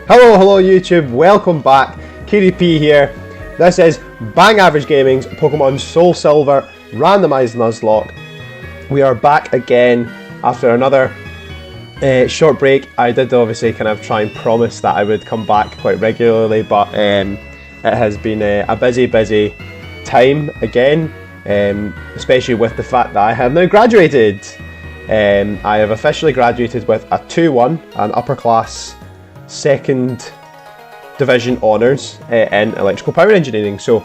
Hello YouTube, welcome back, KDP here. This is Bang Average Gaming's Pokemon Soulsilver Randomised Nuzlocke. We are back again after another short break. I did obviously kind of try and promise that I would come back quite regularly, but it has been a busy time again, especially with the fact that I have now graduated. I have officially graduated with a 2-1, an upper class second division honours in electrical power engineering. So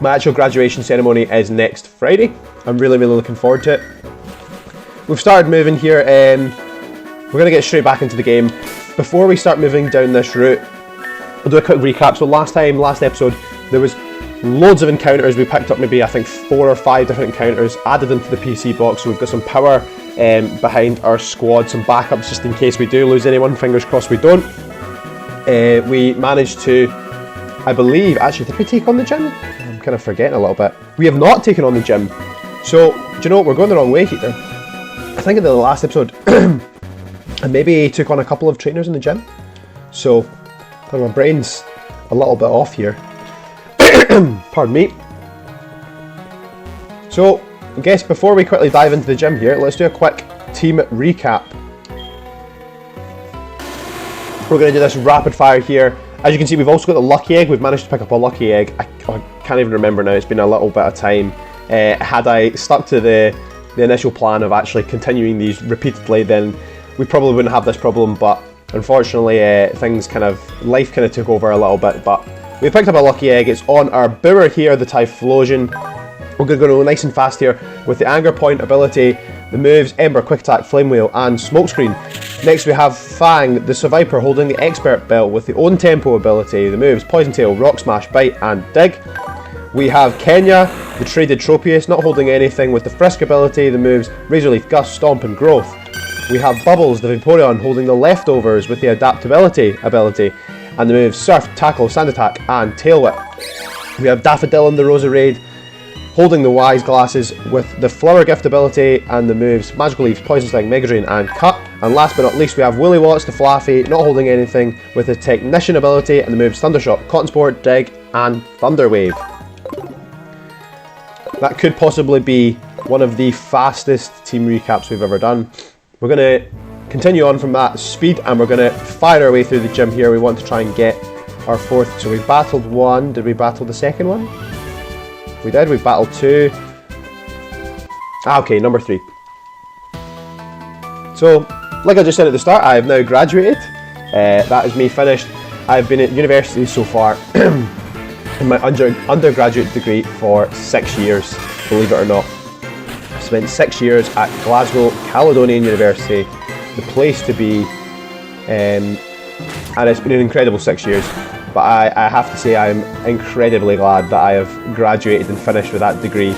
my actual graduation ceremony is next Friday. I'm really looking forward to it. We've started moving here. We're going to get straight back into the game. Before we start moving down this route, I'll do a quick recap. So last episode, there was loads of encounters. We picked up maybe I think 4 or 5 different encounters added into the PC box. So we've got some power behind our squad, some backups just in case we do lose anyone. Fingers crossed we don't. We managed to, I believe, actually, did we take on the gym? I'm kind of forgetting a little bit. We have not taken on the gym. So, do you know what? We're going the wrong way here. I think in the last episode, I maybe took on a couple of trainers in the gym. So, my brain's a little bit off here. Pardon me. So, I guess before we quickly dive into the gym here, let's do a quick team recap. We're going to do this rapid fire here. As you can see, we've also got the lucky egg. We've managed to pick up a lucky egg. I can't even remember now. It's been a little bit of time. Had I stuck to the initial plan of actually continuing these repeatedly, then we probably wouldn't have this problem. But unfortunately, life kind of took over a little bit. But we picked up a lucky egg. It's on our Bower here, the Typhlosion. We're going to go nice and fast here with the Anger Point ability, the moves Ember, Quick Attack, Flame Wheel and Smokescreen. Next we have Fang, the Survivor, holding the Expert Belt with the Own Tempo ability, the moves Poison Tail, Rock Smash, Bite and Dig. We have Kenya, the Traded Tropius, not holding anything, with the Frisk ability, the moves Razor Leaf, Gust, Stomp and Growth. We have Bubbles, the Vaporeon, holding the Leftovers with the Adaptability ability and the moves Surf, Tackle, Sand Attack and Tail Whip. We have Daffodil, the Roserade, holding the Wise Glasses with the Flower Gift ability and the moves Magical Leaves, Poison Sting, Mega Drain and Cut. And last but not least we have Woolly Watts, the Flaffy, not holding anything, with the Technician ability and the moves Thundershock, Cotton Sport, Dig and Thunder Wave. That could possibly be one of the fastest team recaps we've ever done. We're going to continue on from that speed and we're going to fire our way through the gym here. We want to try and get our 4th. So we battled 1. Did we battle the second one? We did. We battled 2. Okay, number 3. So, like I just said at the start, I have now graduated. That is me finished. I've been at university so far in my undergraduate degree for 6 years, believe it or not. I spent 6 years at Glasgow Caledonian University, the place to be, and it's been an incredible 6 years. But I have to say I'm incredibly glad that I have graduated and finished with that degree.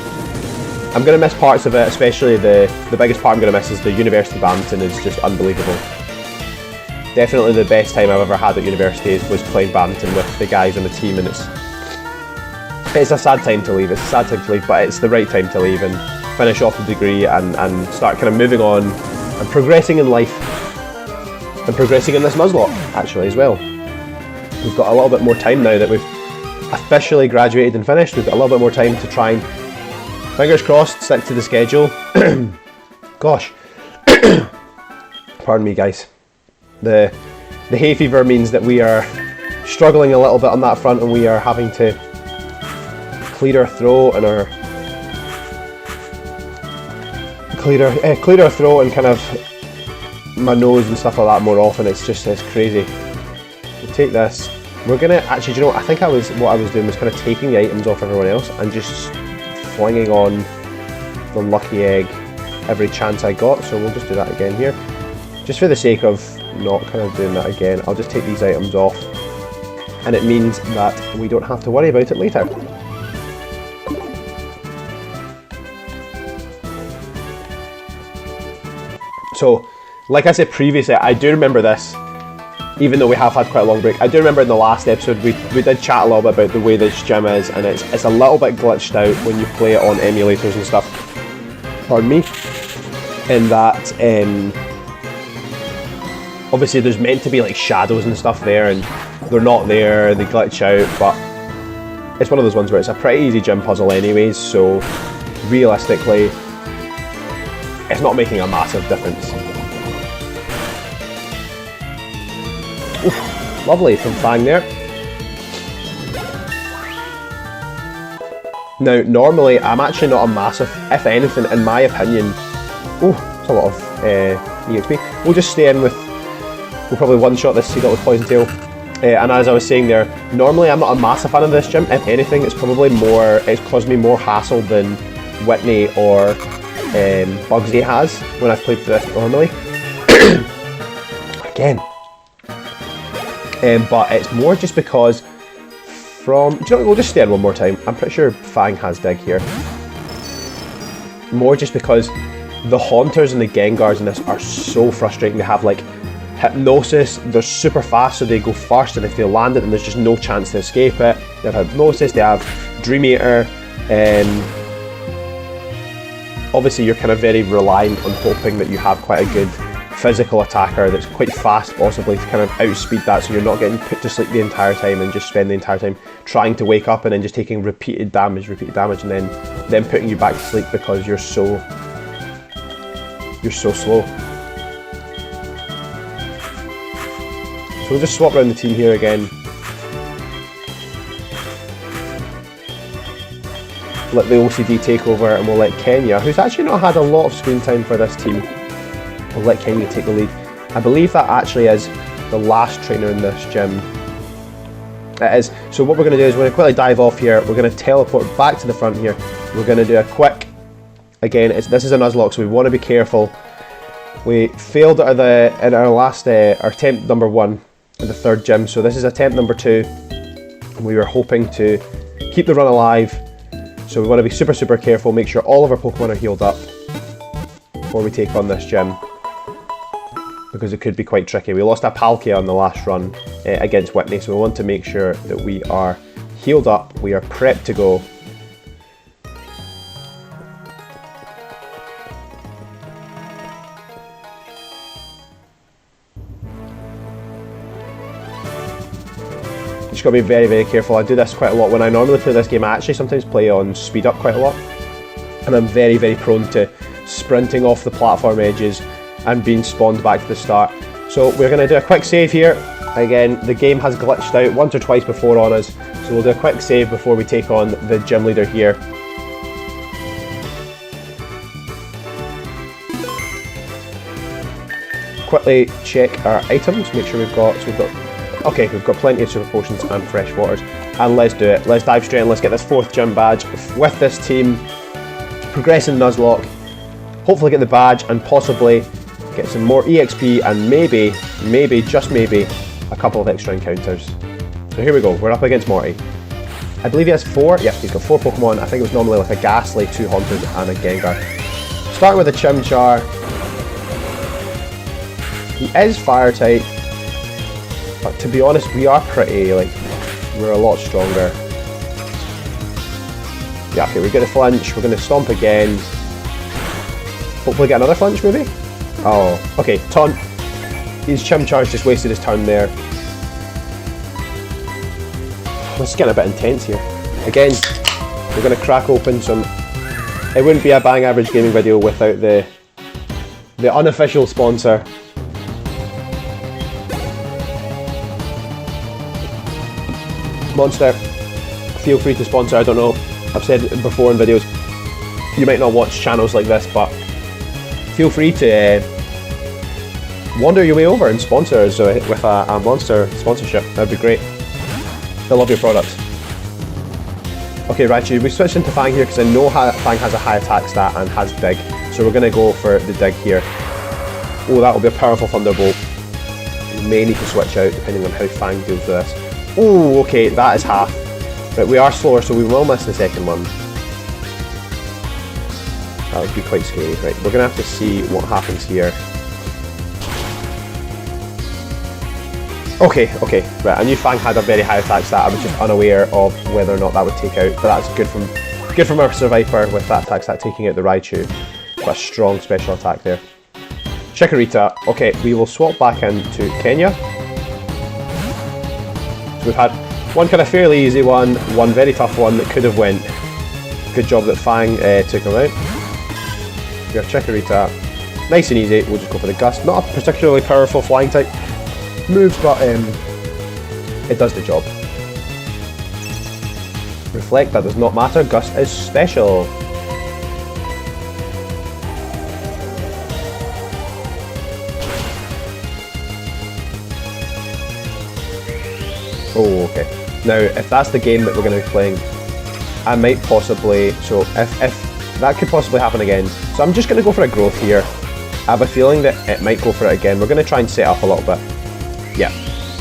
I'm going to miss parts of it, especially the biggest part I'm going to miss is the university badminton. Is just unbelievable. Definitely the best time I've ever had at university was playing badminton with the guys on the team, and it's a sad time to leave. It's a sad time to leave, but it's the right time to leave and finish off the degree and start kind of moving on and progressing in life and progressing in this Nuzlocke actually as well. We've got a little bit more time now that we've officially graduated and finished. We've got a little bit more time to try and, fingers crossed, stick to the schedule. Gosh. Pardon me guys. The hay fever means that we are struggling a little bit on that front and we are having to clear our throat and clear our throat and kind of my nose and stuff like that more often. It's crazy. Take this. We're gonna actually, do you know what? I think what I was doing was kind of taking the items off everyone else and just flinging on the lucky egg every chance I got. So we'll just do that again here, just for the sake of not kind of doing that again. I'll just take these items off, and it means that we don't have to worry about it later. So, like I said previously, I do remember this. Even though we have had quite a long break, I do remember in the last episode we did chat a little bit about the way this gym is, and it's a little bit glitched out when you play it on emulators and stuff. Pardon me. In that Obviously there's meant to be like shadows and stuff there, and they're not there, they glitch out, but it's one of those ones where it's a pretty easy gym puzzle anyways, so realistically it's not making a massive difference. Oof, lovely from Fang there. Now normally I'm actually not a massive, if anything in my opinion, it's a lot of EXP. We'll just stay in with, we'll probably one-shot this Seagull with Poison Tail. And as I was saying there, normally I'm not a massive fan of this gym. If anything, it's probably more, it's caused me more hassle than Whitney or Bugsy has when I've played this normally. Again. But it's more just because from, do you know what, we'll just stay in one more time. I'm pretty sure Fang has Dig here. More just because the Haunters and the Gengars in this are so frustrating. They have like Hypnosis, they're super fast, so they go first, and if they land it then there's just no chance to escape it. They have Hypnosis, they have Dream Eater, obviously you're kind of very reliant on hoping that you have quite a good physical attacker that's quite fast, possibly to kind of outspeed that, so you're not getting put to sleep the entire time and just spend the entire time trying to wake up and then just taking repeated damage, and then putting you back to sleep because you're so slow. So we'll just swap around the team here again. Let the OCD take over, and we'll let Kenya, who's actually not had a lot of screen time for this team, we'll let Kenya take the lead. I believe that actually is the last trainer in this gym. It is. So what we're going to do is we're going to quickly dive off here. We're going to teleport back to the front here. We're going to do a quick, again, this is a Nuzlocke, so we want to be careful. We failed in our last, our attempt number 1 in the 3rd gym, so this is attempt number 2. We were hoping to keep the run alive, so we want to be super, super careful, make sure all of our Pokemon are healed up before we take on this gym, because it could be quite tricky. We lost a Palkia on the last run against Whitney, so we want to make sure that we are healed up, we are prepped to go. Just got to be very, very careful. I do this quite a lot. When I normally play this game, I actually sometimes play on speed up quite a lot, and I'm very, very prone to sprinting off the platform edges and being spawned back to the start. So we're going to do a quick save here. Again, the game has glitched out once or twice before on us, so we'll do a quick save before we take on the gym leader here. Quickly check our items, make sure we've got plenty of super potions and fresh waters, and let's do it. Let's dive straight in. Let's get this 4th gym badge with this team, progress in Nuzlocke, hopefully get the badge and possibly get some more EXP and maybe, just maybe, a couple of extra encounters. So here we go, we're up against Morty. I believe he has 4, yep, he's got 4 Pokemon. I think it was normally like a Ghastly, 2 Haunters and a Gengar. Starting with a Chimchar. He is fire type, but to be honest, we are pretty, we're a lot stronger. Yeah, okay, we're going to flinch, we're going to stomp again. Hopefully get another flinch, maybe? Oh, okay, taunt. His Chimchar's just wasted his turn there. This is getting a bit intense here. Again, we're going to crack open some... It wouldn't be a Bang Average Gaming video without the unofficial sponsor. Monster, feel free to sponsor. I don't know, I've said it before in videos, you might not watch channels like this, but feel free to wander your way over and sponsor us with a Monster sponsorship. That'd be great. I love your products. Okay, Raichu, we switched into Fang here because I know Fang has a high attack stat and has Dig, so we're going to go for the Dig here. Oh, that will be a powerful Thunderbolt. We may need to switch out depending on how Fang deals with this. Oh, okay, that is half. Right, we are slower, so we will miss the second one. That would be quite scary. Right, we're going to have to see what happens here. Okay, right, I knew Fang had a very high attack stat. I was just unaware of whether or not that would take out, but that's good from our Survivor with that attack stat taking out the Raichu. Got a strong special attack there. Chikorita. Okay, we will swap back into Kenya. So we've had one kind of fairly easy one very tough one that could have went. Good job that Fang took him out. We have Chikorita. Nice and easy, we'll just go for the Gust. Not a particularly powerful flying type move, but it does the job. Reflect, that does not matter, Gust is special. Oh, okay. Now, if that's the game that we're going to be playing, I might possibly, so if that could possibly happen again. So I'm just going to go for a growth here. I have a feeling that it might go for it again. We're going to try and set up a little bit. Yeah.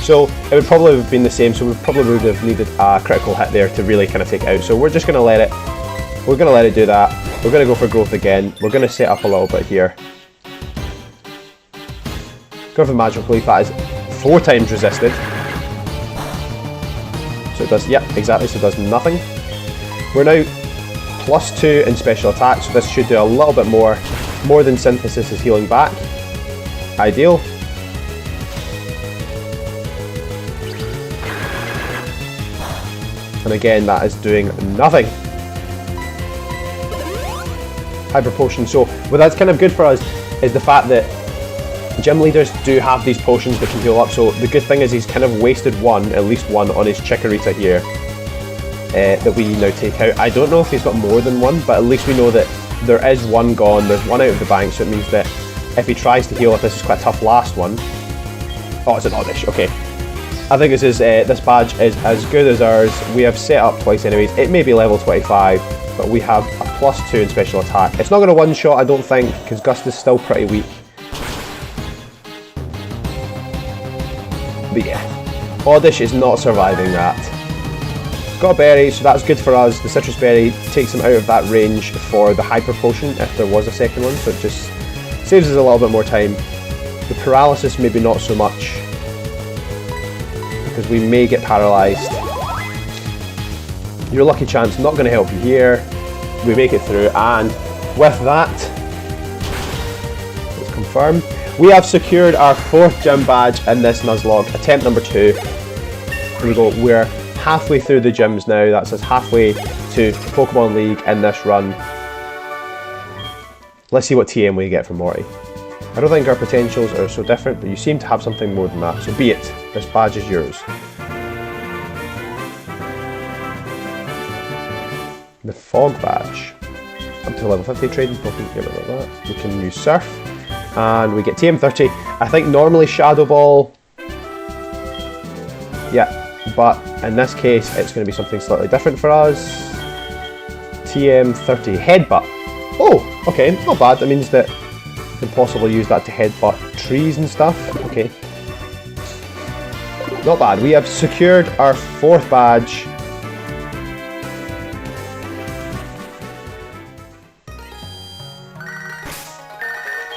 So it would probably have been the same, so we probably would have needed a critical hit there to really kind of take it out. So we're just going to let it, do that. We're going to go for growth again. We're going to set up a little bit here. Go for magical leaf, that is 4 times resisted. So it does, yeah, exactly, so it does nothing. We're now +2 in special attack, so this should do a little bit more than Synthesis is healing back. Ideal. And again, that is doing nothing. Hyper Potion, so what that's kind of good for us is the fact that gym leaders do have these potions that can heal up, so the good thing is he's kind of wasted at least one on his Chikorita here that we now take out. I don't know if he's got more than one, but at least we know that there is one gone, there's one out of the bank, so it means that if he tries to heal, if this is quite a tough last one. Oh, it's an oddish, okay. I think this badge is as good as ours. We have set up twice anyways. It may be level 25, but we have a +2 in special attack. It's not going to one-shot, I don't think, because Gust is still pretty weak. But yeah, Oddish is not surviving that. Got a berry, so that's good for us. The citrus berry takes him out of that range for the hyper potion if there was a second one, so it just saves us a little bit more time. The paralysis maybe not so much, because we may get paralysed. Your lucky chance not going to help you here. We make it through, and with that, let's confirm. We have secured our 4th gym badge in this Nuzlocke, attempt number 2. Here we go, we're halfway through the gyms now, that's us halfway to Pokemon League in this run. Let's see what TM we get from Morty. I don't think our potentials are so different, but you seem to have something more than that, so be it. This badge is yours. The Fog badge. Up to level 50 trading Pokemon, get rid of that. We can use Surf. And we get TM30. I think normally Shadow Ball. Yeah, but in this case it's going to be something slightly different for us. TM30 Headbutt. Oh, okay, not bad. That means that we can possibly use that to headbutt trees and stuff. Okay. Not bad. We have secured our 4th badge.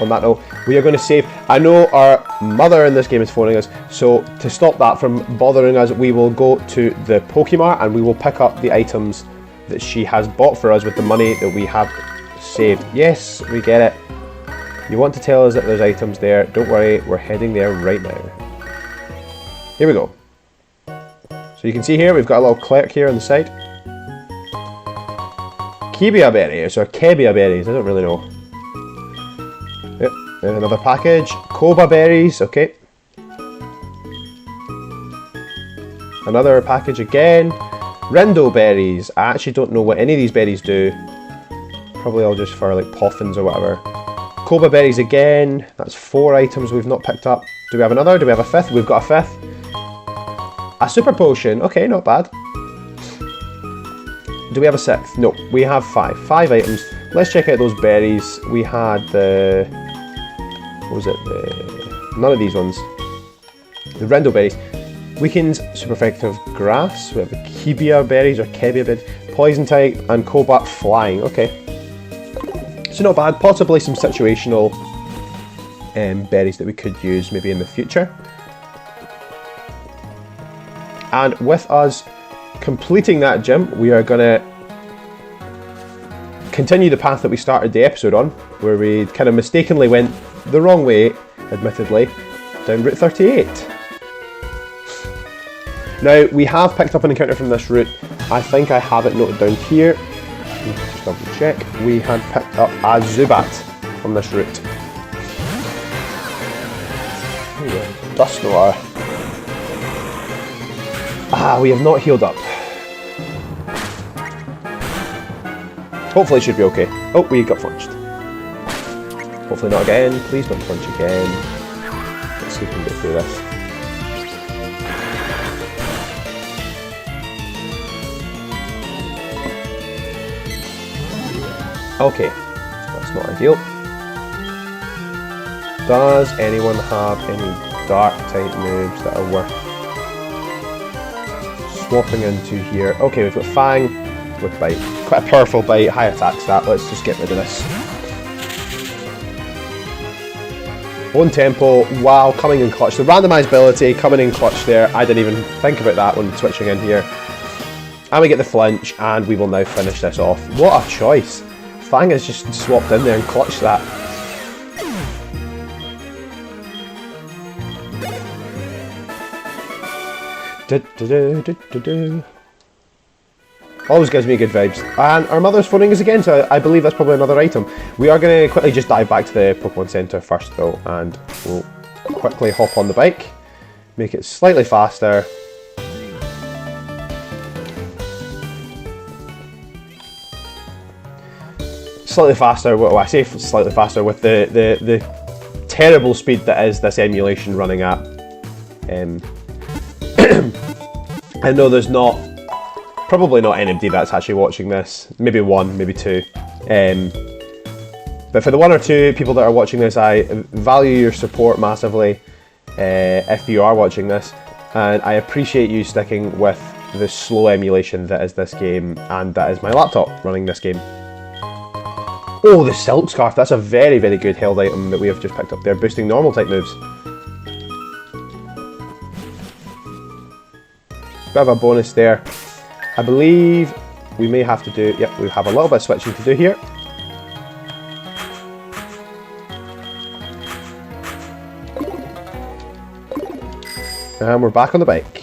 On that note, we are going to save. I know our mother in this game is phoning us, so to stop that from bothering us, we will go to the Pokemart and we will pick up the items that she has bought for us with the money that we have saved. Yes, we get it. You want to tell us that there's items there. Don't worry, we're heading there right now. Here we go. So you can see here, we've got a little clerk here on the side. Kibia berries, or Kebia berries, I don't really know. Yep, there's another package. Koba berries, okay. Another package again. Rindo berries. I actually don't know what any of these berries do. Probably all just for like poffins or whatever. Koba berries again. That's 4 items we've not picked up. Do we have another? Do we have a 5th? We've got a 5th. A super potion. Okay, not bad. Do we have a 6th? No, we have 5. 5 items. Let's check out those berries. We had the... What was it? None of these ones. The Rindo berries. Weakens super effective grass. We have the Kibia berries or Kebia berries. Poison type and Cobalt flying. Okay. So not bad. Possibly some situational berries that we could use maybe in the future. And with us completing that gym, we are going to continue the path that we started the episode on, where we kind of mistakenly went the wrong way, admittedly, down Route 38. Now, we have picked up an encounter from this route. I think I have it noted down here. Just double check. We had picked up a Zubat from this route. There you go. Dusknoir. Ah, we have not healed up. Hopefully it should be okay. Oh, we got flinched. Hopefully not again. Please don't flinch again. Let's see if we can get through this. Okay, that's not ideal. Does anyone have any dark type moves that are worth swapping into here? Okay, we've got Fang with Bite. Quite a powerful Bite, high attack stat. Let's just get rid of this. One tempo, wow, coming in clutch. The randomised ability coming in clutch there. I didn't even think about that when switching in here. And we get the flinch, and we will now finish this off. What a choice. Fang has just swapped in there and clutched that. Always gives me good vibes. And our mother's phoning us again, so I believe that's probably another item. We are going to quickly just dive back to the Pokemon Center first though, and we'll quickly hop on the bike, make it slightly faster. Slightly faster, well I say slightly faster with the terrible speed that is this emulation running at. I know there's probably not anybody that's actually watching this, maybe one, maybe two. But for the one or two people that are watching this, I value your support massively if you are watching this, and I appreciate you sticking with the slow emulation that is this game, and that is my laptop running this game. Oh, the Silk Scarf, that's a very, very good held item that we have just picked up there, boosting normal type moves. Bit of a bonus there. I believe we may have to do, yep, we have a little bit of switching to do here. And we're back on the bike.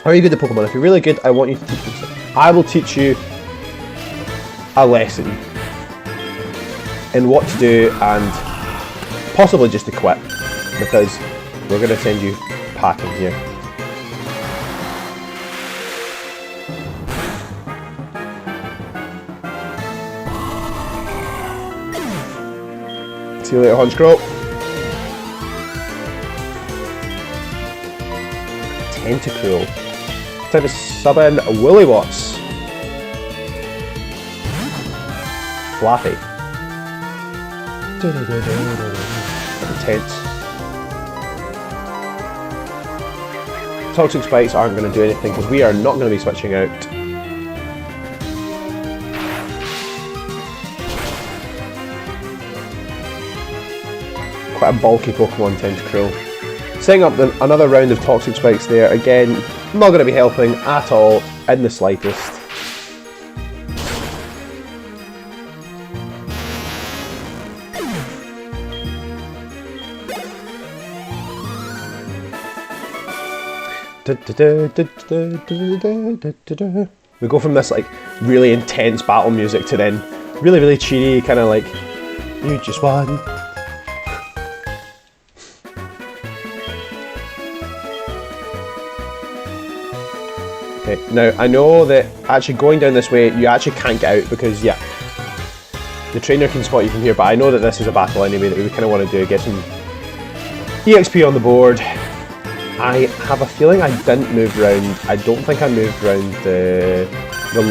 Are you good at Pokemon? If you're really good, I want you to teach me something. I will teach you a lesson in what to do and possibly just to quit, because we're going to send you packing here. See you later, Honchcrow. Tentacruel. Time to sub in Woolywatts. Flappy. Intense. Toxic Spikes aren't going to do anything because we are not going to be switching out. Quite a bulky Pokemon, Tentacruel. Setting up another round of Toxic Spikes there, again, not going to be helping at all, in the slightest. We go from this like really intense battle music to then really, really cheery, kind of like, you just won. Okay, now I know that actually going down this way you actually can't get out because, yeah, the trainer can spot you from here, but I know that this is a battle anyway that we kind of want to do, get some EXP on the board. I have a feeling I didn't move round, I don't think I moved round the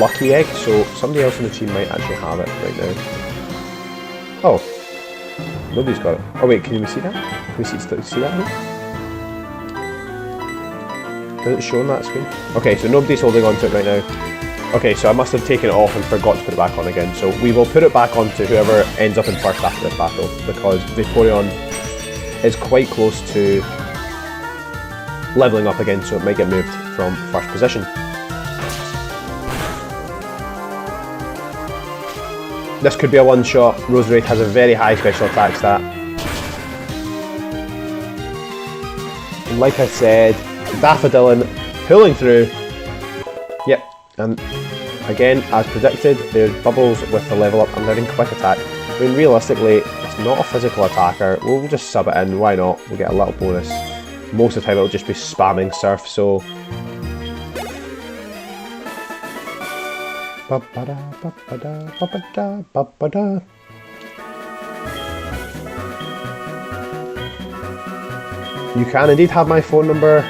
lucky egg, so somebody else on the team might actually have it right now. Oh, nobody's got it. Oh wait, can we see that? Can we see that now? Does it show on that screen? Okay, so nobody's holding on to it right now. Okay, so I must have taken it off and forgot to put it back on again. So we will put it back on to whoever ends up in first after this battle, because Vaporeon is quite close to leveling up again, so it might get moved from first position. This could be a one-shot. Roserade has a very high special attack stat. And like I said, Daffodilin pulling through. Yep, and again, as predicted, there's bubbles with the level up and learning quick attack. I mean, realistically, it's not a physical attacker. We'll just sub it in, why not? We'll get a little bonus. Most of the time it'll just be spamming Surf, so... You can indeed have my phone number.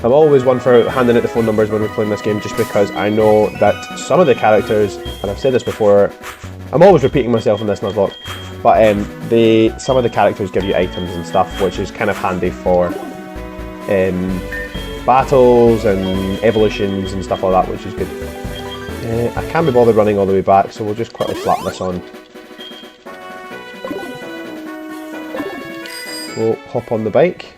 I'm always one for handing out the phone numbers when we're playing this game, just because I know that some of the characters, and I've said this before, I'm always repeating myself in this Nuzlocke, but some of the characters give you items and stuff, which is kind of handy for battles and evolutions and stuff like that, which is good. I can't be bothered running all the way back, so we'll just quickly slap this on. We'll hop on the bike.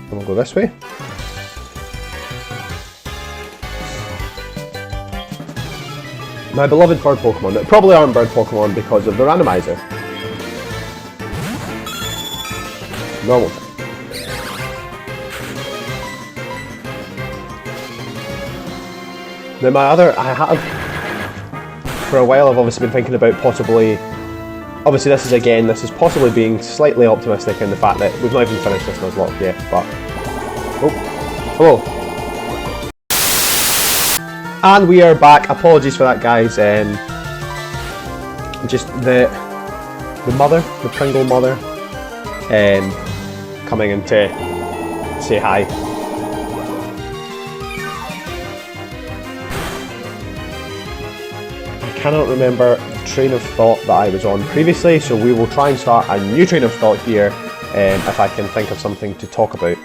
And we'll go this way. My beloved bird Pokemon that probably aren't bird Pokemon because of the randomizer. Normal. Now for a while I've obviously been thinking about possibly, obviously this is possibly being slightly optimistic in the fact that we've not even finished this Nuzlocke yet, but... Oh, hello. And we are back. Apologies for that, guys. Just the Pringle mother, coming in to say hi. I cannot remember the train of thought that I was on previously, so we will try and start a new train of thought here, if I can think of something to talk about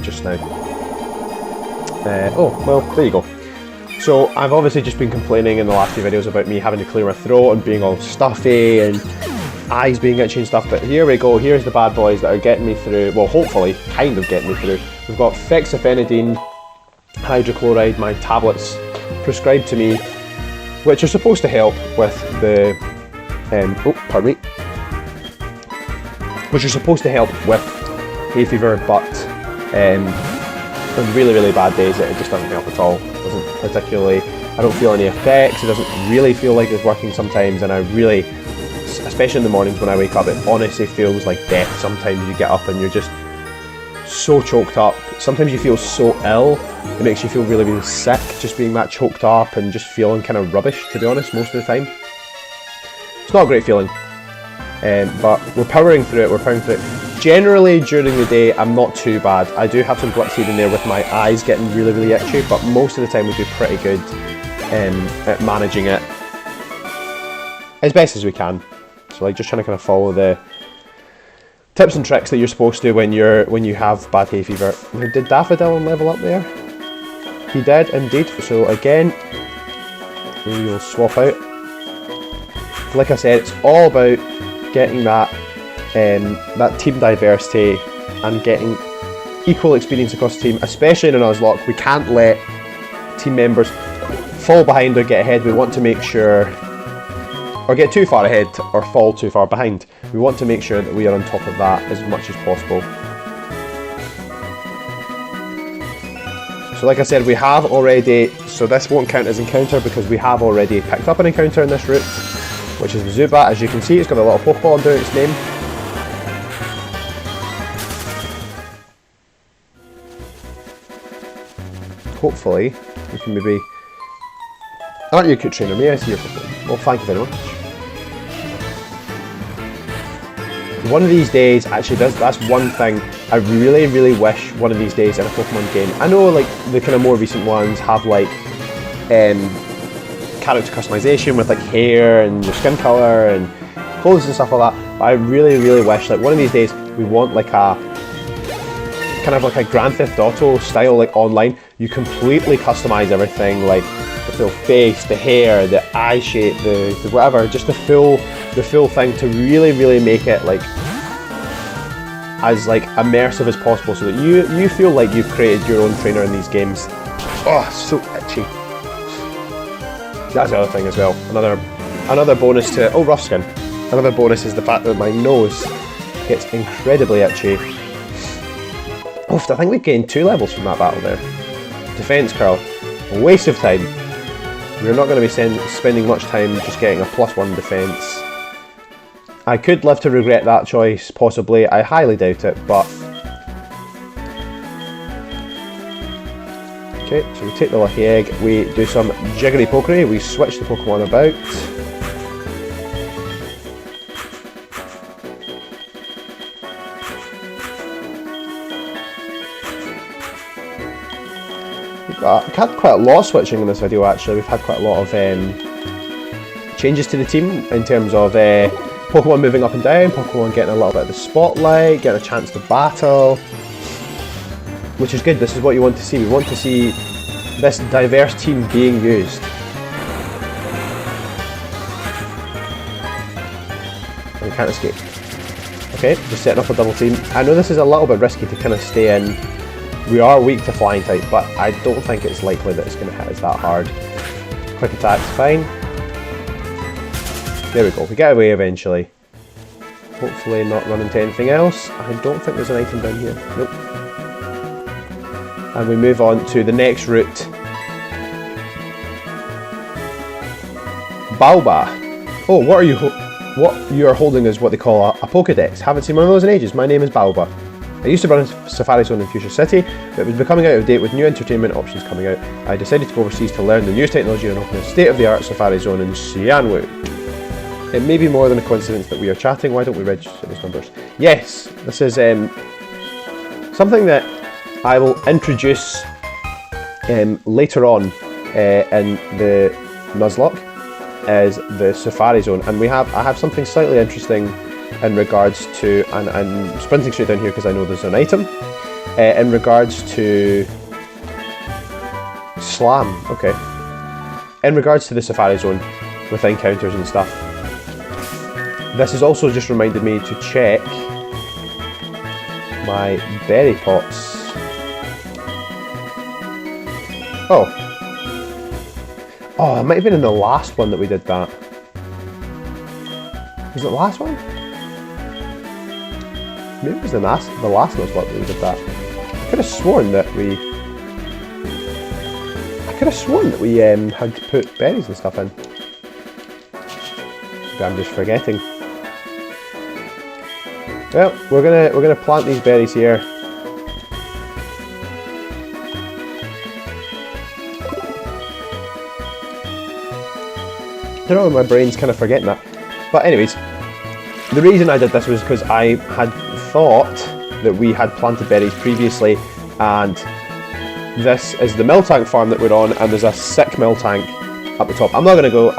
just now. Oh, well, there you go. So, I've obviously just been complaining in the last few videos about me having to clear my throat and being all stuffy and eyes being itchy and stuff, but here we go, here's the bad boys that are getting me through, well, hopefully, kind of getting me through. We've got Fexofenadine, hydrochloride, my tablets prescribed to me, which are supposed to help with the, which are supposed to help with hay fever, but on really, really bad days it just doesn't help at all. It doesn't particularly, I don't feel any effects, it doesn't really feel like it's working sometimes, and I really, especially in the mornings when I wake up, it honestly feels like death. Sometimes you get up and you're just so choked up. Sometimes you feel so ill, it makes you feel really, really sick, just being that choked up and just feeling kind of rubbish, to be honest, most of the time. It's not a great feeling, but we're powering through it, Generally, during the day, I'm not too bad. I do have some blips here and there with my eyes getting really, really itchy, but most of the time we do pretty good at managing it as best as we can. So like just trying to kind of follow the tips and tricks that you're supposed to when you have bad hay fever. Did Daffodilin level up there? He did indeed. So again, we will swap out. Like I said, it's all about getting that team diversity and getting equal experience across the team, especially in a Nuzlocke. We can't let team members fall behind or get ahead. We want to make sure, or get too far ahead or fall too far behind. We want to make sure that we are on top of that as much as possible. So like I said, we have already, so this won't count as encounter because we have already picked up an encounter in this route, which is the Zubat. As you can see, it's got a little Pokeball under its name. Hopefully, we can maybe... Aren't you a good trainer? May I see your Pokemon? Well, thank you very much. One of these days, actually, that's one thing I really, really wish one of these days in a Pokemon game. I know, like, the kind of more recent ones have, like, character customization with, like, hair and your skin colour and clothes and stuff like that. But I really, really wish, like, one of these days we want like a kind of like a Grand Theft Auto style, like online. You completely customize everything, like the full face, the hair, the eye shape, the whatever, just the full thing, to really, really make it like as like immersive as possible, so that you feel like you've created your own trainer in these games. Oh, so itchy. That's the other thing as well. Another bonus to rough skin. Another bonus is the fact that my nose gets incredibly itchy. Oof, I think we've gained 2 levels from that battle there. Defense curl, a waste of time. We're not going to be spending much time just getting a +1 defense. I could live to regret that choice, possibly. I highly doubt it, but... Okay, so we take the lucky egg, we do some jiggery pokery, we switch the Pokemon about. We've had quite a lot of switching in this video actually. We've had quite a lot of changes to the team in terms of Pokemon moving up and down, Pokemon getting a little bit of the spotlight, getting a chance to battle, which is good. This is what you want to see. We want to see this diverse team being used. And we can't escape. Okay, just setting up a double team. I know this is a little bit risky to kind of stay in. We are weak to flying type, but I don't think it's likely that it's going to hit us that hard. Quick attack's fine. There we go, we get away eventually. Hopefully not run into anything else. I don't think there's an item down here. Nope. And we move on to the next route. Balba. Oh, what you are holding is what they call a Pokedex. Haven't seen one of those in ages. My name is Balba. I used to run Safari Zone in Fuchsia City, but it was becoming out of date with new entertainment options coming out. I decided to go overseas to learn the newest technology and open a state-of-the-art Safari Zone in Sianwu. It may be more than a coincidence that we are chatting. Why don't we register those numbers? Yes, this is something that I will introduce later on in the Nuzlocke, is the Safari Zone, and I have something slightly interesting in regards to, and I'm sprinting straight down here because I know there's an item, in regards to Slam, okay. In regards to the Safari Zone with encounters and stuff, this has also just reminded me to check my berry pots. Oh, it might have been in the last one that we did that. Was it the last one? Maybe it was the last Nuzlocke that we did that. I could have sworn that we had put berries and stuff in. Maybe I'm just forgetting. Well, we're gonna plant these berries here. I don't know, my brain's kind of forgetting that. But anyways, the reason I did this was because I had thought that we had planted berries previously, and this is the Miltank farm that we're on, and there's a sick Miltank up the top. I'm not gonna go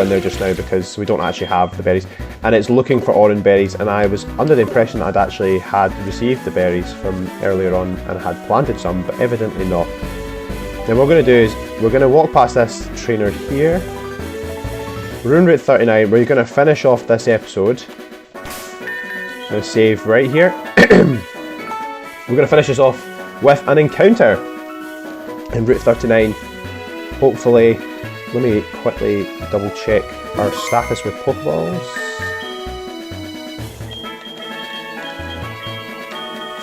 in there just now because we don't actually have the berries, and it's looking for orange berries, and I was under the impression that I'd actually had received the berries from earlier on and had planted some, but evidently not. Then what we're going to do is we're going to walk past this trainer here. We're on Route 39. We're going to finish off this episode. I'm going to save right here. We're going to finish this off with an encounter in Route 39. Hopefully, let me quickly double check our status with Pokeballs.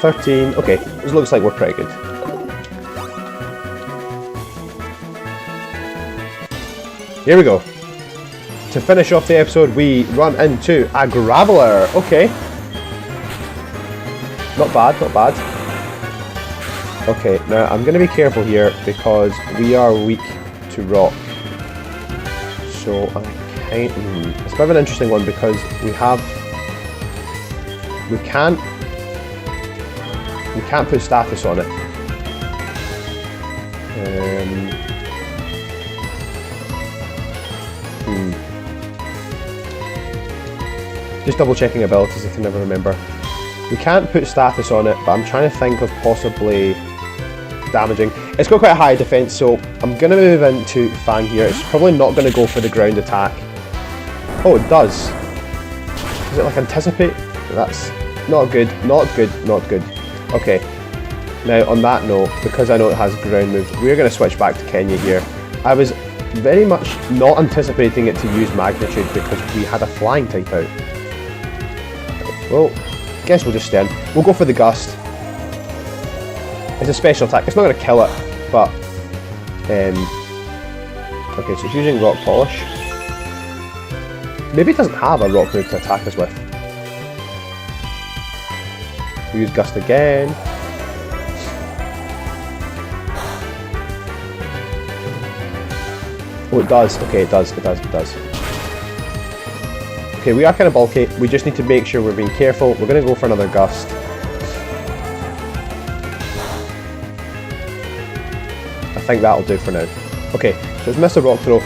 13, okay, this looks like we're pretty good. Here we go. To finish off the episode, we run into a Graveler. Okay. Not bad, not bad. Okay, now I'm going to be careful here because we are weak to rock. So it's a bit of an interesting one because we can't put status on it. Just double checking abilities, I can never remember. We can't put status on it, but I'm trying to think of possibly damaging. It's got quite a high defense, so I'm going to move into Fang here. It's probably not going to go for the ground attack. Oh, it does. Does it like anticipate? That's not good, not good, not good. Okay. Now on that note, because I know it has ground moves, we're going to switch back to Kenya here. I was very much not anticipating it to use magnitude because we had a flying type out. Well, guess we'll just stay in. We'll go for the gust. It's a special attack. It's not going to kill it, but okay, so it's using rock polish. Maybe it doesn't have a rock move to attack us with. We use gust again. Oh, it does. Okay, it does. It does. It does. Okay, we are kind of bulky. We just need to make sure we're being careful. We're going to go for another gust. I think that'll do for now. Okay, so it's missed a rock throw.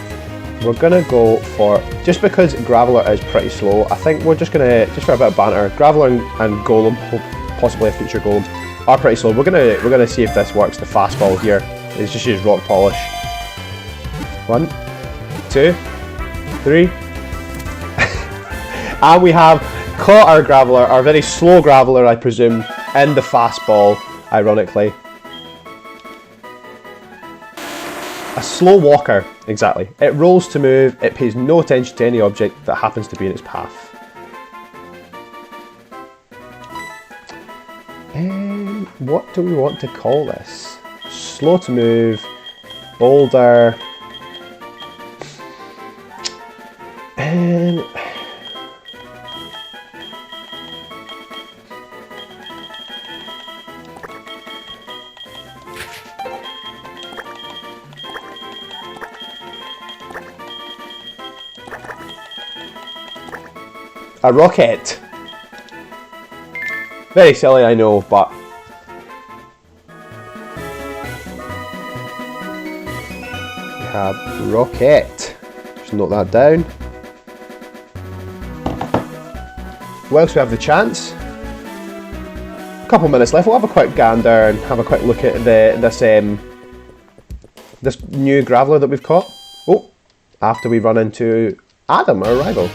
We're going to go for, just because Graveler is pretty slow, I think we're just going to, just for a bit of banter, Graveler and Golem, possibly a future Golem, are pretty slow. We're gonna see if this works. The fastball here is just use rock polish. 1, 2, 3. And we have caught our Graveler, our very slow Graveler, I presume, in the fastball, ironically. A slow walker, exactly. It rolls to move, it pays no attention to any object that happens to be in its path. What do we want to call this? Slow to move, boulder. A rocket. Very silly, I know, but we have rocket. Just note that down. Whilst we have the chance, a couple minutes left. We'll have a quick gander and have a quick look at this new Graveler that we've caught. Oh, after we run into Adam, our rival.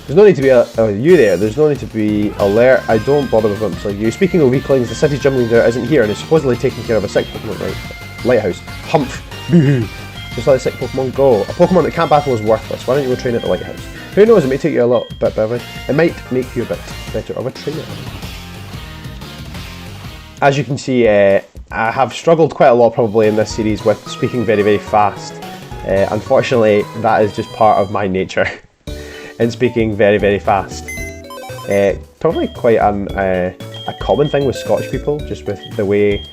There's no need to be you there. There's no need to be alert. I don't bother with imps like you. Speaking of weaklings, the city's gym leader isn't here and is supposedly taking care of a sick Pokemon lighthouse. Humph. Boo-hoo. Just let the sick Pokemon go. A Pokemon that can't battle is worthless. Why don't you go train at the lighthouse? Who knows? It may take you a little bit better. It might make you a bit better of a trainer. As you can see, I have struggled quite a lot probably in this series with speaking very, very fast. Unfortunately, that is just part of my nature. In speaking very, very fast. Probably quite a common thing with Scottish people, just with the way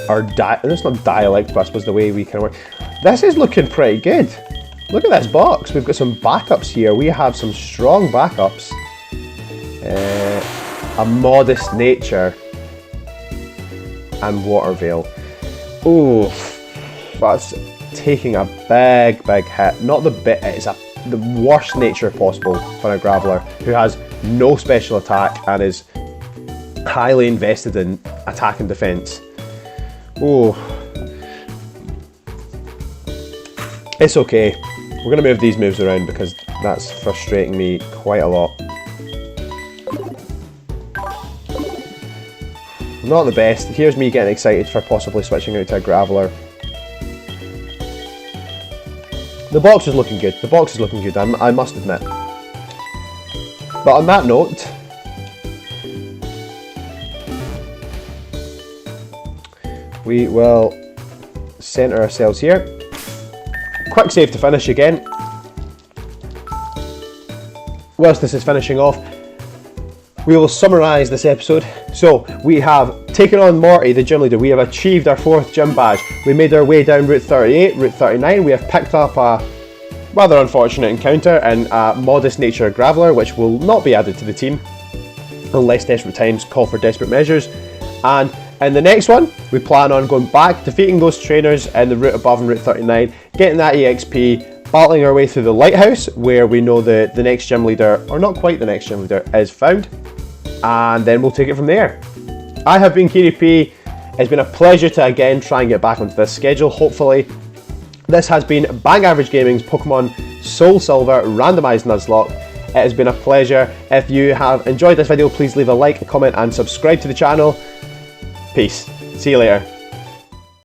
our it's not dialect, but I suppose the way we kind of work. This is looking pretty good. Look at this box. We've got some backups here. We have some strong backups. A modest nature and water veil. Ooh, that's taking a big, big hit. Not the bit. It's the worst nature possible for a Graveler who has no special attack and is highly invested in attack and defense. Oh, it's okay. We're going to move these moves around because that's frustrating me quite a lot. Not the best. Here's me getting excited for possibly switching out to a Graveler. The box is looking good. The box is looking good, I must admit. But on that note, we will centre ourselves here. Quick save to finish again. Whilst this is finishing off, we will summarise this episode. So, we have taken on Morty, the gym leader. We have achieved our 4th gym badge. We made our way down Route 38, Route 39. We have picked up a rather unfortunate encounter in a modest nature Graveler, which will not be added to the team unless desperate times call for desperate measures. And in the next one, we plan on going back, defeating those trainers in the route above in Route 39, getting that EXP, battling our way through the lighthouse, where we know the next gym leader, or not quite the next gym leader, is found. And then we'll take it from there. I have been KDP. It's been a pleasure to again try and get back onto this schedule, hopefully. This has been Bang Average Gaming's Pokemon Soulsilver Randomised Nuzlocke. It has been a pleasure. If you have enjoyed this video, please leave a like, a comment and subscribe to the channel. Peace. See you later.